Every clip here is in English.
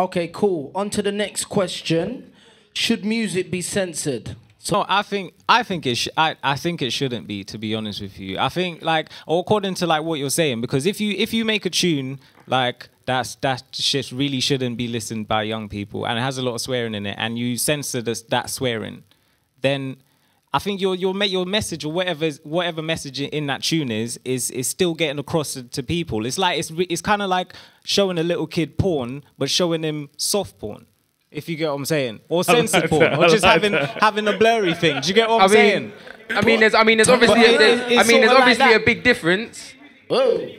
Okay, cool. On to the next question. Should music be censored? So I think I think it shouldn't be, to be honest with you. I think like, or according to like what you're saying, because if you make a tune like that shit really shouldn't be listened by young people, and it has a lot of swearing in it, and you censor that swearing, then I think your message or whatever message in that tune is still getting across to people. It's like it's kind of like showing a little kid porn, but showing him soft porn. If you get what I'm saying, or censored porn, or just having a blurry thing. Do you get what I'm saying? There's obviously a big difference. Whoa.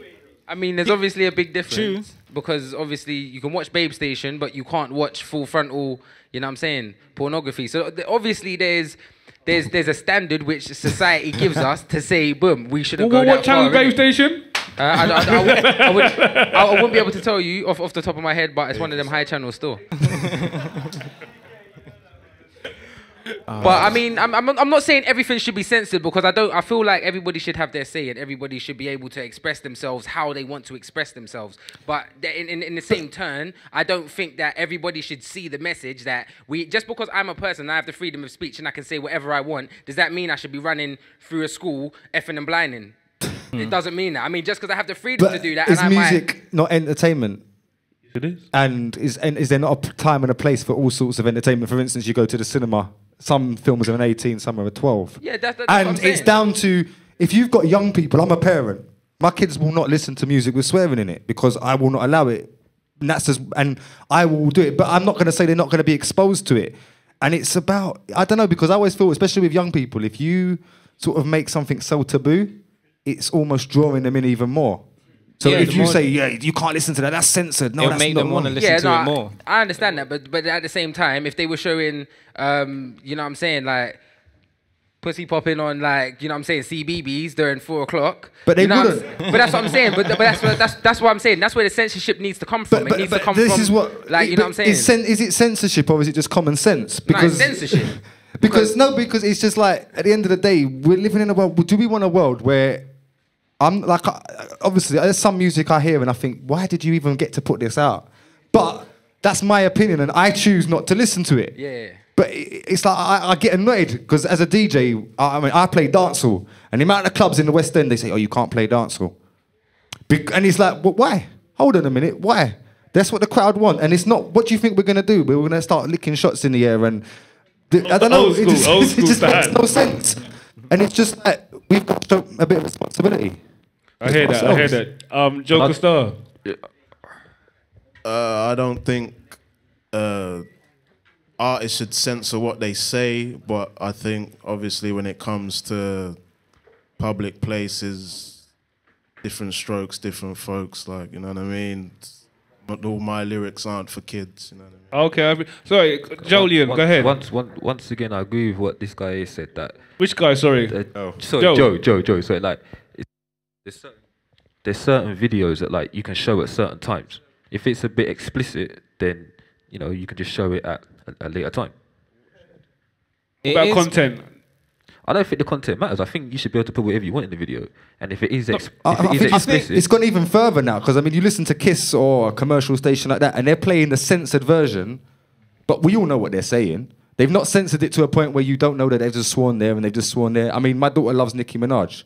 I mean, there's obviously a big difference. True. Because obviously you can watch Babe Station, but you can't watch full frontal, you know what I'm saying, pornography. So obviously there's a standard which society gives us to say, boom, we shouldn't go that far. What channel is Babe Station? I wouldn't be able to tell you off the top of my head, but it's one of them high channels still. But I mean, I'm not saying everything should be censored, because I feel like everybody should have their say and everybody should be able to express themselves how they want to express themselves. But in the same turn, I don't think that everybody should see the message that just because I'm a person, I have the freedom of speech and I can say whatever I want. Does that mean I should be running through a school effing and blinding? It doesn't mean that. I mean, just because I have the freedom to do that. Is music not entertainment? It is. And is there not a time and a place for all sorts of entertainment? For instance, you go to the cinema. Some films are an 18, some are a 12. Yeah, that's what I'm saying. It's down to, if you've got young people, I'm a parent, my kids will not listen to music with swearing in it because I will not allow it. And I will do it, but I'm not going to say they're not going to be exposed to it. And it's about, I don't know, because I always feel, especially with young people, if you sort of make something so taboo, it's almost drawing them in even more. So if you say, you can't listen to that, that's censored. No, it'll that's make not them want to listen to it more. I understand that, but at the same time, if they were showing, you know what I'm saying, like, pussy popping on, like, you know what I'm saying, CBBS during 4 o'clock. But they wouldn't. But that's what I'm saying. But that's what I'm saying. That's where the censorship needs to come from. It needs to come from, is what, like, you know what I'm saying? Is it censorship or is it just common sense? Because no, it's censorship. because it's just like, at the end of the day, we're living in a world, do we want a world where I'm like, obviously, there's some music I hear and I think, why did you even get to put this out? But that's my opinion and I choose not to listen to it. Yeah. But it's like, I get annoyed because as a DJ, I play dancehall and the amount of clubs in the West End, they say, oh, you can't play dancehall. And it's like, well, why? Hold on a minute, why? That's what the crowd want. And it's not, what do you think we're going to do? We're going to start licking shots in the air and, I don't know, it just makes no sense. And it's just like, we've got to show a bit of responsibility. I hear that. Joker Star. I don't think artists should censor what they say, but I think obviously when it comes to public places, different strokes, different folks, like, you know what I mean? Not all my lyrics aren't for kids, you know what I mean? Okay, sorry, Jolien, go ahead. Once again, I agree with what this guy said. That which guy? Sorry, sorry, Joe. So like, there's certain videos that like you can show at certain times. If it's a bit explicit, then you know you can just show it at a later time. About content. I don't think the content matters. I think you should be able to put whatever you want in the video. And if it is explicit... It's gone even further now, because I mean, you listen to Kiss or a commercial station like that, and they're playing the censored version, but we all know what they're saying. They've not censored it to a point where you don't know that they've just sworn there and they've just sworn there. I mean, my daughter loves Nicki Minaj.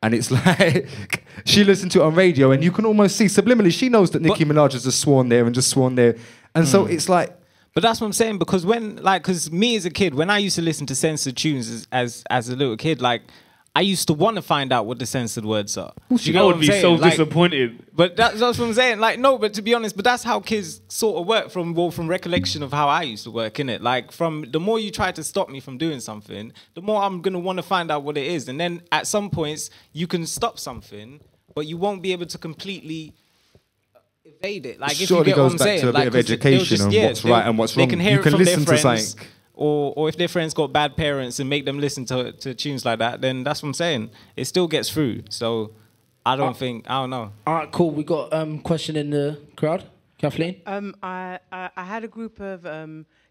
And it's like, she listened to it on radio, and you can almost see, subliminally, she knows that Nicki Minaj has just sworn there and just sworn there. And so it's like... But that's what I'm saying, because because me as a kid, when I used to listen to censored tunes as a little kid, like, I used to want to find out what the censored words are. I would be so disappointed. But that's what I'm saying. Like, no, but to be honest, but that's how kids sort of work from recollection of how I used to work, innit? Like, the more you try to stop me from doing something, the more I'm going to want to find out what it is. And then at some points, you can stop something, but you won't be able to completely... evade it. Like, if you get what I'm saying, to a bit of education on what's right and what's wrong. They can hear you can it from listen their to friends, something. or if their friends got bad parents and make them listen to tunes like that, then that's what I'm saying. It still gets through. So I don't know. All right, cool. We got question in the crowd. Kathleen? I had a group of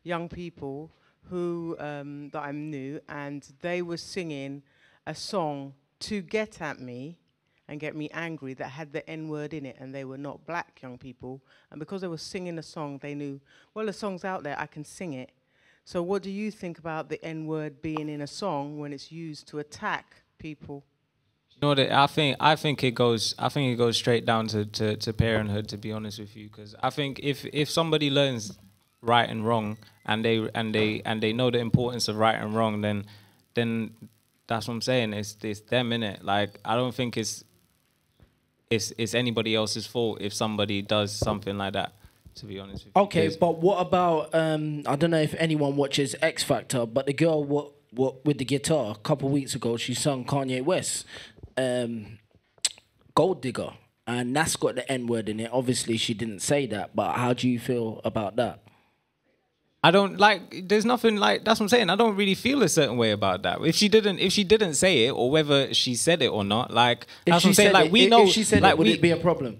young people who that I knew, and they were singing a song to get at me. and get me angry that had the N-word in it, and they were not black young people. And because they were singing a song, they knew, well, the song's out there, I can sing it. So what do you think about the N-word being in a song when it's used to attack people? You know that I think it goes straight down to parenthood, to be honest with you, because I think if somebody learns right and wrong and they know the importance of right and wrong, then that's what I'm saying. It's them, innit? Like, I don't think it's anybody else's fault if somebody does something like that, to be honest with you. Okay, but what about I don't know if anyone watches X Factor, but the girl what with the guitar a couple of weeks ago, she sung Kanye West, Gold Digger, and that's got the N-word in it. Obviously, she didn't say that, but how do you feel about that? I don't like. There's nothing like. That's what I'm saying. I don't really feel a certain way about that. If she didn't say it, or whether she said it or not, like that's what I'm saying. Like we know. If she said like, it, would it be a problem?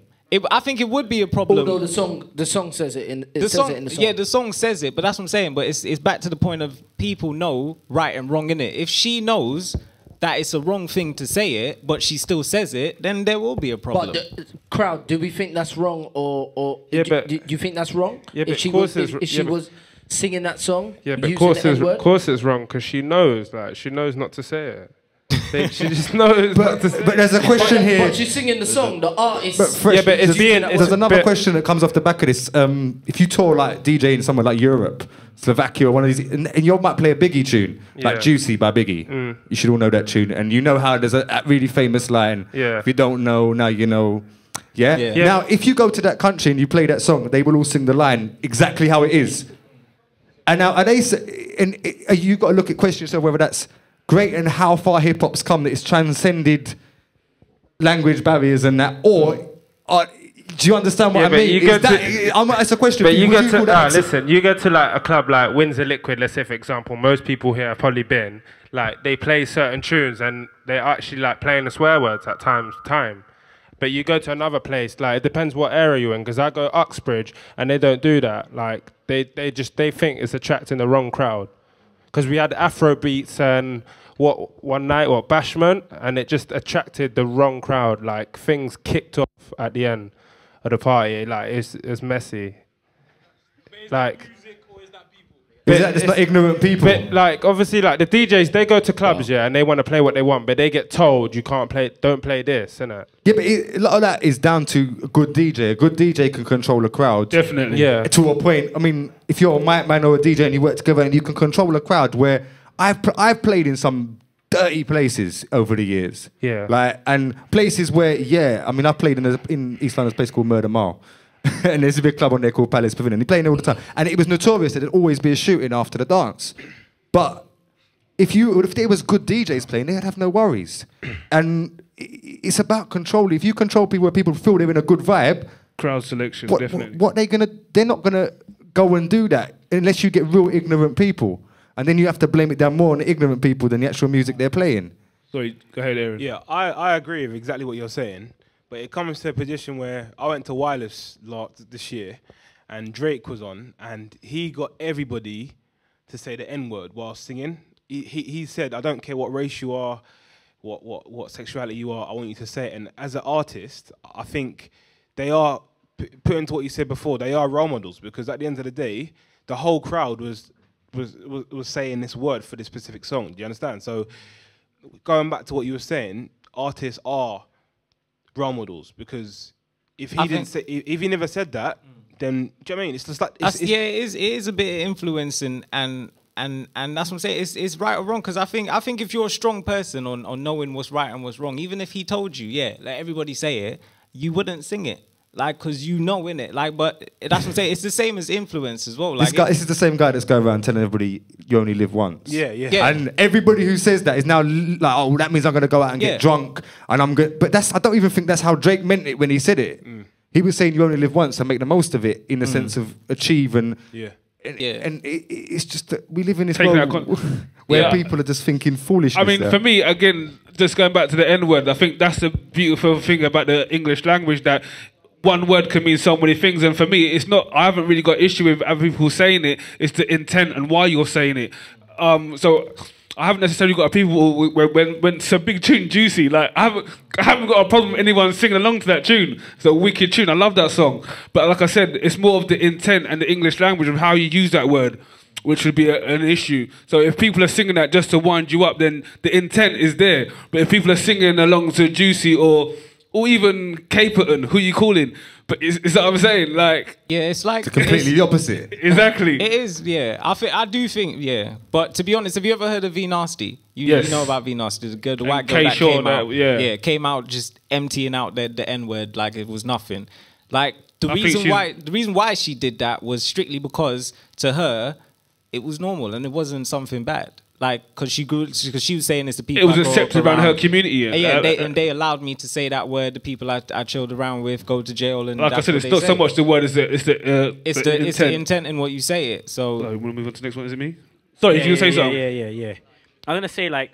I think it would be a problem. Although the song says it in the song. Yeah, the song says it, but that's what I'm saying. But it's back to the point of people know right and wrong in it. If she knows that it's a wrong thing to say it, but she still says it, then there will be a problem. But the crowd, do we think that's wrong, or Yeah, do, but- do you think that's wrong? Yeah, but if she of course was, it's- if she yeah, but- was singing that song, Yeah, but using the N-word? of course it's wrong because she knows not to say it. She just knows not to say But there's a question here. But she's singing the song. The artist. But Fresh, Yeah, but it's being- there's another question that comes off the back of this. If you tour like DJ in somewhere like Europe, Slovakia, or one of these, and you might play a Biggie tune, like Yeah. Juicy by Biggie. You should all know that tune. And you know how there's a really famous line, Yeah. if you don't know, now you know. Yeah? Yeah. Now, if you go to that country and you play that song, they will all sing the line exactly how it is. And now, you've got to question yourself whether that's great and how far hip hop's come, that it's transcended language barriers and that, or do you understand what I mean? It's a question. But you Would get call to that listen. You get to like a club like Windsor Liquid. Let's say, for example, most people here have probably been like they play certain tunes and they're actually like playing the swear words at time. But you go to another place, like it depends what area you're in. Because I go Uxbridge and they don't do that. Like they think it's attracting the wrong crowd. Because we had Afro beats and one night Bashment, and it just attracted the wrong crowd. Like things kicked off at the end of the party. Like it's messy. Like. It's not ignorant people. But like obviously, like the DJs, they go to clubs, and they want to play what they want, but they get told you can't play, don't play this, innit? Yeah, but a lot of that is down to a good DJ. A good DJ can control a crowd. Definitely. Yeah. To a point. I mean, if you're a mic man or a DJ and you work together and you can control a crowd, where I've played in some dirty places over the years. Yeah. Like, and places where, I mean, I've played in East London's place called Murder Mile. And there's a big club on there called Palace Pavilion. They play there all the time. And it was notorious that there'd always be a shooting after the dance. But if there was good DJs playing, they'd have no worries. And it's about control. If you control people where people feel they're in a good vibe, Crowd selection, definitely. they're not gonna go and do that unless you get real ignorant people. And then you have to blame it down more on the ignorant people than the actual music they're playing. Sorry, go ahead, Aaron. Yeah, I agree with exactly what you're saying. But it comes to a position where I went to Wireless this year and Drake was on and he got everybody to say the N-word while singing. He said, I don't care what race you are, what sexuality you are, I want you to say it. And as an artist, I think they are, putting to what you said before, they are role models, because at the end of the day, the whole crowd was saying this word for this specific song. Do you understand? So going back to what you were saying, artists are role models, because if he never said that, then do you know what I mean? It's just like it is a bit of influence and that's what I'm saying. It's right or wrong, because I think if you're a strong person on knowing what's right and what's wrong, even if he told you, let everybody say it, you wouldn't sing it. Like, because you know in it. Like, but that's what I'm saying. It's the same as influence as well. Like, this is the same guy that's going around telling everybody you only live once. Yeah. And everybody who says that is now like, oh, that means I'm going to go out and get drunk. And I'm good. But I don't even think that's how Drake meant it when he said it. He was saying you only live once and make the most of it in the sense of achieve and... And it's just that we live in this world where people are just thinking foolishness. I mean, for me, again, just going back to the N-word, I think that's the beautiful thing about the English language, that one word can mean so many things. And for me, it's not, I haven't really got issue with other people saying it. It's the intent and why you're saying it. So I haven't necessarily got a people when it's a big tune, Juicy. Like I haven't got a problem with anyone singing along to that tune. It's a wicked tune. I love that song. But like I said, it's more of the intent and the English language of how you use that word, which would be an issue. So if people are singing that just to wind you up, then the intent is there. But if people are singing along to Juicy or even Caperton, who you calling? But is that what I'm saying? Like, yeah, it's like it's completely the opposite. Exactly. It is, yeah. I do think, yeah. But to be honest, have you ever heard of V Nasty? You know about V Nasty, the white girl that came out. Yeah, came out just emptying out the N word like it was nothing. Like the reason why she did that was strictly because to her it was normal and it wasn't something bad. Like, because she was saying this to people. It was accepted around her community. And they allowed me to say that word. The people I chilled around with go to jail. And like I said, it's not so much the word, it's the intent in what you say it. So, you want to move on to the next one? Is it me? Sorry, if you say something. Yeah. I'm gonna say like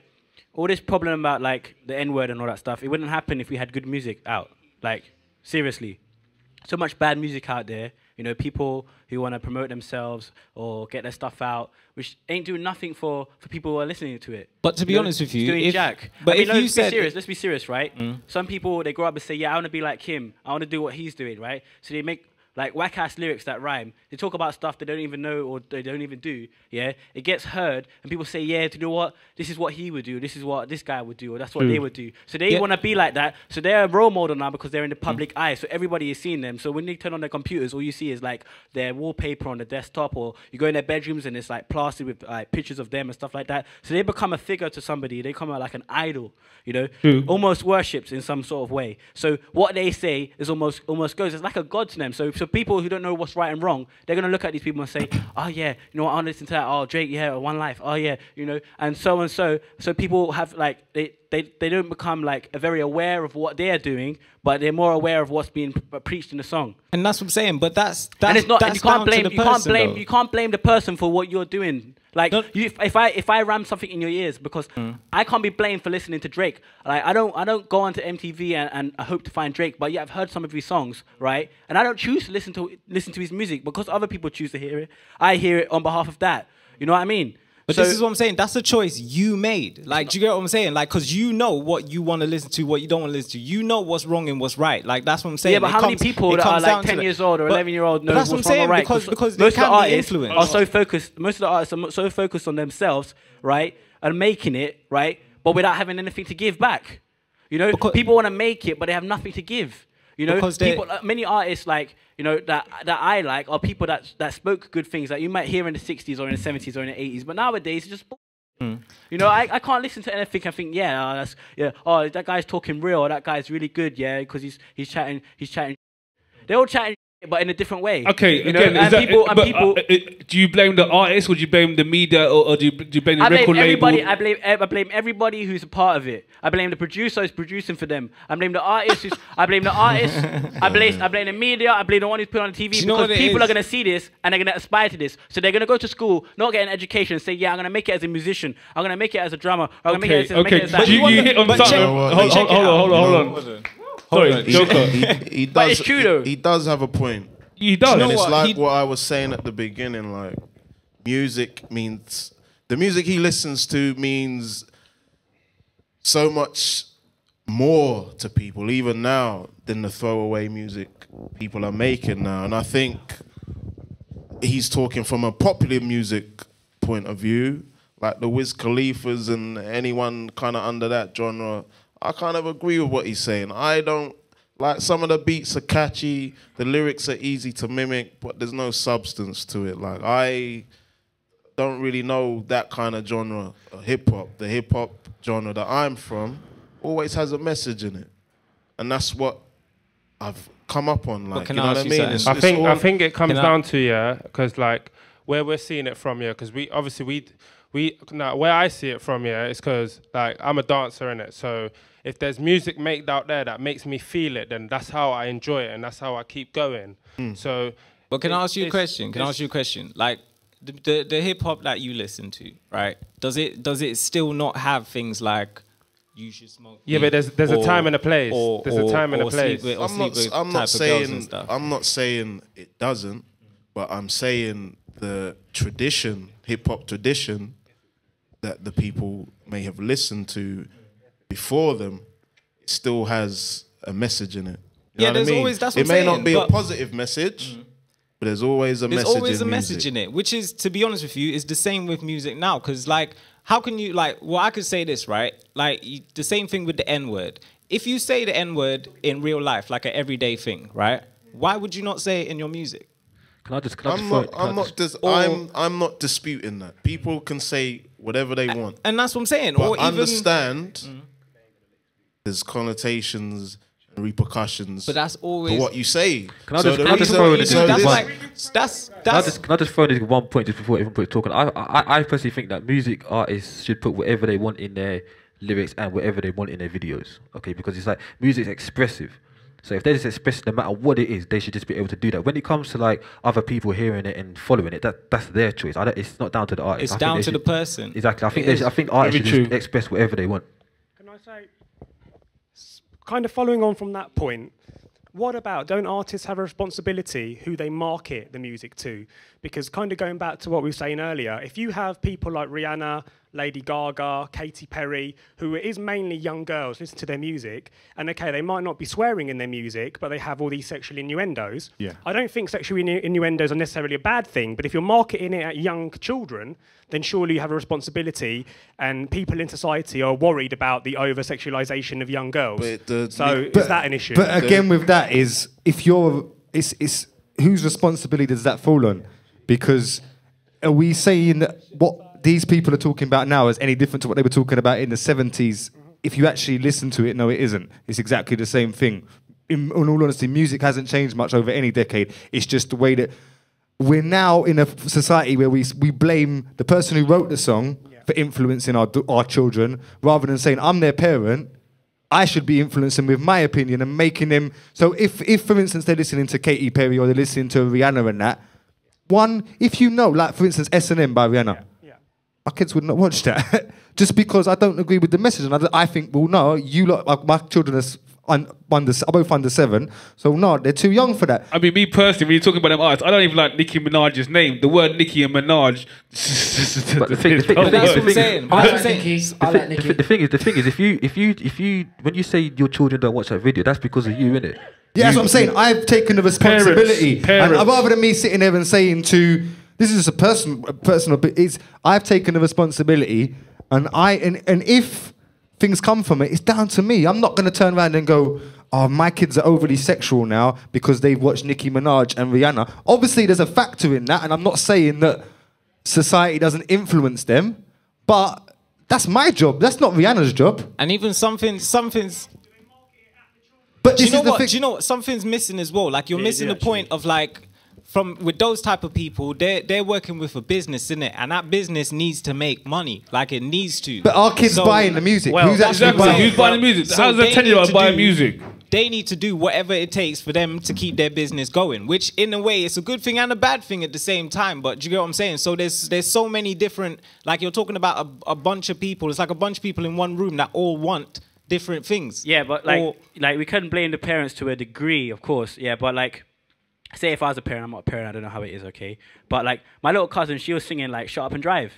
all this problem about like the N word and all that stuff. It wouldn't happen if we had good music out. Like seriously, so much bad music out there. You know, people who want to promote themselves or get their stuff out, which ain't doing nothing for people who are listening to it. But to be honest with you, doing jack. But if you said, let's be serious, right? Some people, they grow up and say, yeah, I want to be like him. I want to do what he's doing, right? So they make like whack-ass lyrics that rhyme. They talk about stuff they don't even know or they don't even do, yeah? It gets heard, and people say, yeah, do you know what? This is what he would do. This is what this guy would do, or that's what they would do. So they want to be like that. So they're a role model now because they're in the public eye. So everybody is seeing them. So when they turn on their computers, all you see is like their wallpaper on the desktop, or you go in their bedrooms and it's like plastered with like pictures of them and stuff like that. So they become a figure to somebody. They become like an idol, you know? Almost worships in some sort of way. So what they say is almost goes, it's like a god to them. So people who don't know what's right and wrong, they're going to look at these people and say, oh yeah, you know what, I want to listen to that. Oh, Drake, yeah, One Life. Oh yeah, you know, and so. So people have like, they don't become like very aware of what they're doing, but they're more aware of what's being preached in the song. And that's what I'm saying. But that's and it's not. That's You can't blame. You can't blame the person for what you're doing. Like if I ram something in your ears, because I can't be blamed for listening to Drake. Like I don't go onto MTV and I hope to find Drake, but yeah, I've heard some of his songs, right? And I don't choose to listen to his music because other people choose to hear it. I hear it on behalf of that. You know what I mean? But this is what I'm saying. That's a choice you made. Like, do you get what I'm saying? Like, because you know what you want to listen to, what you don't want to listen to. You know what's wrong and what's right. Like, that's what I'm saying. Yeah, but how many people that are like 10 years old or 11-year-old know what's wrong or right? Because most of the artists are so focused. Most of the artists are so focused on themselves, right, and making it, right, but without having anything to give back. You know, people want to make it, but they have nothing to give. You know, people, many artists like, you know, that I like are people that spoke good things that you might hear in the 60s or in the 70s or in the 80s, but nowadays it's just you know, I can't listen to anything and think, oh, that guy's talking real, or that guy's really good, yeah, because he's chatting. They're all chatting, but in a different way. Okay, you know? again, people, do you blame the artist, or do you blame the media, or do you blame the record label? I blame everybody who's a part of it. I blame the producer who's producing for them. I blame the artist. I blame the artist. I blame the media. I blame the one who's put on the TV, because people are going to see this and they're going to aspire to this. So they're going to go to school, not get an education, and say, yeah, I'm going to make it as a musician. I'm going to make it as a drummer. I'm going to make it as a But you hit on something. Hold on. Sorry, Joker. He does. But it's true though. He does have a point. He does. And it's like what I was saying at the beginning. Like, music means the music he listens to means so much more to people, even now, than the throwaway music people are making now. And I think he's talking from a popular music point of view, like the Wiz Khalifas and anyone kind of under that genre. I kind of agree with what he's saying. I don't, like, some of the beats are catchy, the lyrics are easy to mimic, but there's no substance to it. Like, I don't really know that kind of genre, hip-hop. The hip-hop genre that I'm from always has a message in it. And that's what I've come up on. Like, you know what I mean? I think it comes down to, because, like, where we're seeing it from, because we obviously, now where I see it from, is because, like, I'm a dancer in it, so if there's music made out there that makes me feel it, then that's how I enjoy it and that's how I keep going. So, but can I ask you a question? Like, the hip hop that you listen to, right? Does it still not have things like you should smoke? Yeah, but there's a time and a place. There's a time and a place. I'm not saying it doesn't, but I'm saying the tradition, hip hop tradition, that the people may have listened to before them, it still has a message in it. You know what I there's mean? always, that's what it I'm may saying, not be a but positive message, but there's always a message. There's always a in message music. in it, which is, to be honest with you, is the same with music now. Because like, how can you like? Well, I could say this, right? Like the same thing with the N-word. If you say the N-word in real life, like an everyday thing, right? Why would you not say it in your music? I'm not disputing that. People can say whatever they want, and that's what I'm saying. But or even understand there's connotations and repercussions. But that's always to what you say. Can I just throw this one point just before everyone puts talking? I personally think that music artists should put whatever they want in their lyrics and whatever they want in their videos. Okay, because it's like music's expressive. So if they just express no matter what it is, they should just be able to do that. When it comes to like other people hearing it and following it, that's their choice. It's not down to the artist. It's down to the person. Exactly. I think artists should just express whatever they want. Can I say, kind of following on from that point, what about, don't artists have a responsibility who they market the music to? Because kind of going back to what we were saying earlier, if you have people like Rihanna, Lady Gaga, Katy Perry, who is mainly young girls, listen to their music, and okay, they might not be swearing in their music, but they have all these sexual innuendos. Yeah. I don't think sexual innuendos are necessarily a bad thing, but if you're marketing it at young children, then surely you have a responsibility, and people in society are worried about the over-sexualization of young girls. Is that an issue? But again, with that is, if you're, it's whose responsibility does that fall on? Because are we saying that what these people are talking about now is any different to what they were talking about in the 70s? If you actually listen to it, no, it isn't. It's exactly the same thing. In all honesty, music hasn't changed much over any decade. It's just the way that we're now in a society where we blame the person who wrote the song for influencing our children, rather than saying, I'm their parent, I should be influencing with my opinion and making them... So if for instance, they're listening to Katy Perry or they're listening to Rihanna and that, one, if you know, like for instance, S&M by Rihanna, my kids would not watch that. Just because I don't agree with the message. And I think, well, no, you lot, my children are both under 7, so no, they're too young for that. I mean, me personally, when you're talking about them artists, I don't even like Nicki Minaj's name. The word Nicki and Minaj. But the thing is, if you, when you say your children don't watch that video, that's because of you, innit? Yeah, that's what I'm saying. I've taken the responsibility, Parents. and rather than me sitting there and saying to, this is just a personal, but I've taken the responsibility, and if things come from it, it's down to me. I'm not going to turn around and go, oh, my kids are overly sexual now because they've watched Nicki Minaj and Rihanna. Obviously, there's a factor in that, and I'm not saying that society doesn't influence them, but that's my job. That's not Rihanna's job. And even something's... But do you know what? Do you know what? Something's missing as well. Like you're missing the point of like, with those type of people, they're working with a business, isn't it? And that business needs to make money. Like it needs to. But are kids buying the music? Well, who's actually who's buying the music? How's a 10-year-old buying music? They need to do whatever it takes for them to keep their business going, which in a way it's a good thing and a bad thing at the same time. But do you get what I'm saying? So there's so many different, like you're talking about a bunch of people. It's like a bunch of people in one room that all want different things. Yeah, but like we couldn't blame the parents to a degree, of course. Yeah, but like, say if I was a parent, I'm not a parent, I don't know how it is, okay? But like, my little cousin, she was singing like Shut Up and Drive.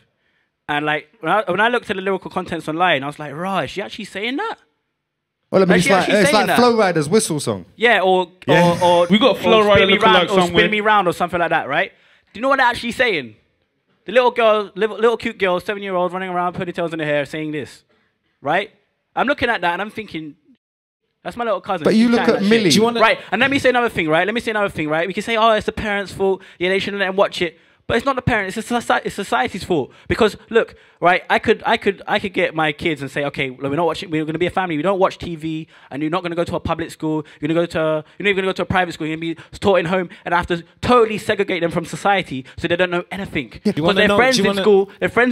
And like, when I looked at the lyrical contents online, I was like, right, is she actually saying that? Well, I mean, it's like that? Flow Rider's whistle song. Yeah, or we got Flow Rider looking like somewhere. Spin Me Round or something like that, right? Do you know what they're actually saying? The little girl, little cute girl, 7-year-old running around, ponytails in her hair, saying this, right? I'm looking at that and I'm thinking, that's my little cousin. But you look at Millie. Right, and let me say another thing, right? We can say, oh, it's the parents' fault. Yeah, they shouldn't let them watch it. But it's not the parents, it's society's fault. Because look, right, I could get my kids and say, okay, we're going to be a family. We don't watch TV, and you're not going to go to a public school. You're not even going to go to a private school. You're going to be taught in home, and I have to totally segregate them from society so they don't know anything. Yeah. Because their friends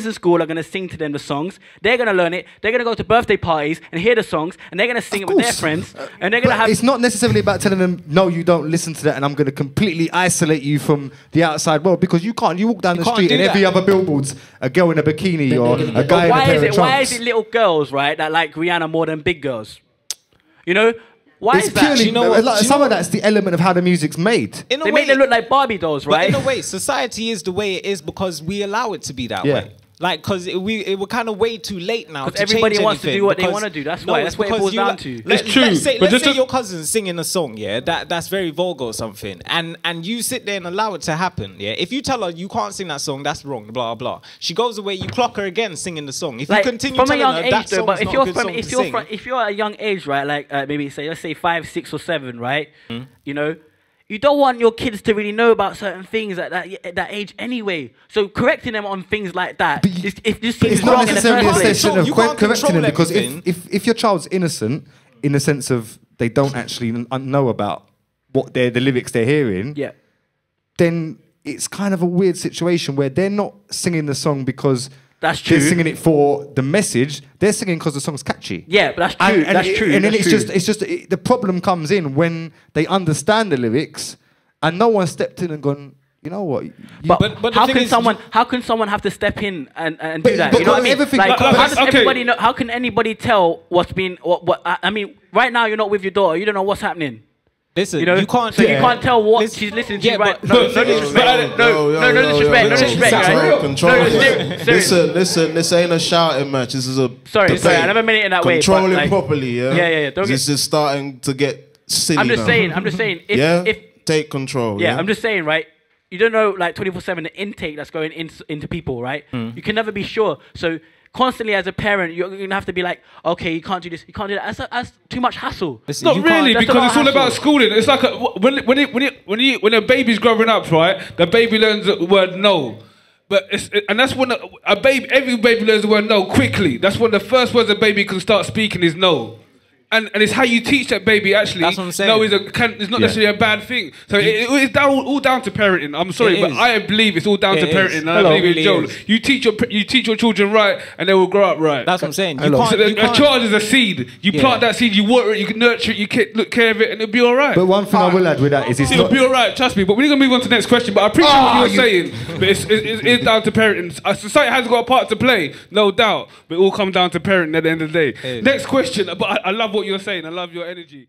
in school are going to sing to them the songs. They're going to learn it. They're going to go to birthday parties and hear the songs, and they're going to sing it with their friends. And they're going to have. It's not necessarily about telling them, no, you don't listen to that, and I'm going to completely isolate you from the outside world, because you can't. You walk down the street and every other billboard's a girl in a bikini or a guy in a pair of trunks. Why is it little girls, right, that like Rihanna more than big girls? You know? Why is that? Purely, some of that's the element of how the music's made. They make them look like Barbie dolls, right? But in a way, society is the way it is because we allow it to be that way. Like, because we're kind of way too late now. Because everybody wants to do what they want to do. That's why. That's what it boils down to. It's true. Let's say your cousin's singing a song, yeah, that's very vulgar or something, and you sit there and allow it to happen, yeah. If you tell her you can't sing that song, that's wrong, blah blah. She goes away, you clock her again singing the song. If you continue from a telling young her age, that though, song's but if not you're a good song to sing, if you're at a young age, right, like maybe let's say 5, 6, or 7, right, you know. You don't want your kids to really know about certain things at that age anyway. So correcting them on things like that, if this seems It's wrong not necessarily a session of correcting them, because everything. if your child's innocent, in the sense of they don't actually know about what the lyrics they're hearing, yeah, then it's kind of a weird situation where they're not singing the song because that's true. They're singing it for the message. They're singing because the song's catchy. Yeah, but that's true. That's true. And then it's just the problem comes in when they understand the lyrics and no one stepped in and gone, you know what? But how can someone have to step in and do that? You know what I mean? Like, how does everybody know? How can anybody tell what's been what? I mean, right now you're not with your daughter. You don't know what's happening. Listen, you know, you can't. So you can't tell what she's listening to. Right? No disrespect. No disrespect. Listen. This ain't a shouting match. This is a sorry. I never meant it in that way. Controlling properly. Yeah. Yeah. This is starting to get silly. I'm just saying. If take control. Yeah, I'm just saying, right? You don't know, like 24/7, the intake that's going into people, right? You can never be sure. So constantly, as a parent, you're gonna have to be like, okay, you can't do this, you can't do that. That's too much hassle. Listen, not really, because it's all about schooling. It's like when a baby's growing up, right? The baby learns the word no. And that's when every baby learns the word no quickly. That's when the first words a baby can start speaking is no. And it's how you teach that baby actually. That's what I'm saying. No, it's not necessarily a bad thing. So it's all down to parenting. I'm sorry, but I believe it's all down to parenting. And I believe in Joel. You teach your children right, and they will grow up right. That's what I'm saying. A child is a seed. You plant that seed, you water it, you nurture it, you look care of it, and it'll be all right. But one thing I will add with that is it'll be all right. Trust me. But we're gonna move on to the next question. But I appreciate what you're saying. But it's down to parenting. Society has got a part to play, no doubt. But it all comes down to parenting at the end of the day. Next question. But I love what you're saying. I love your energy.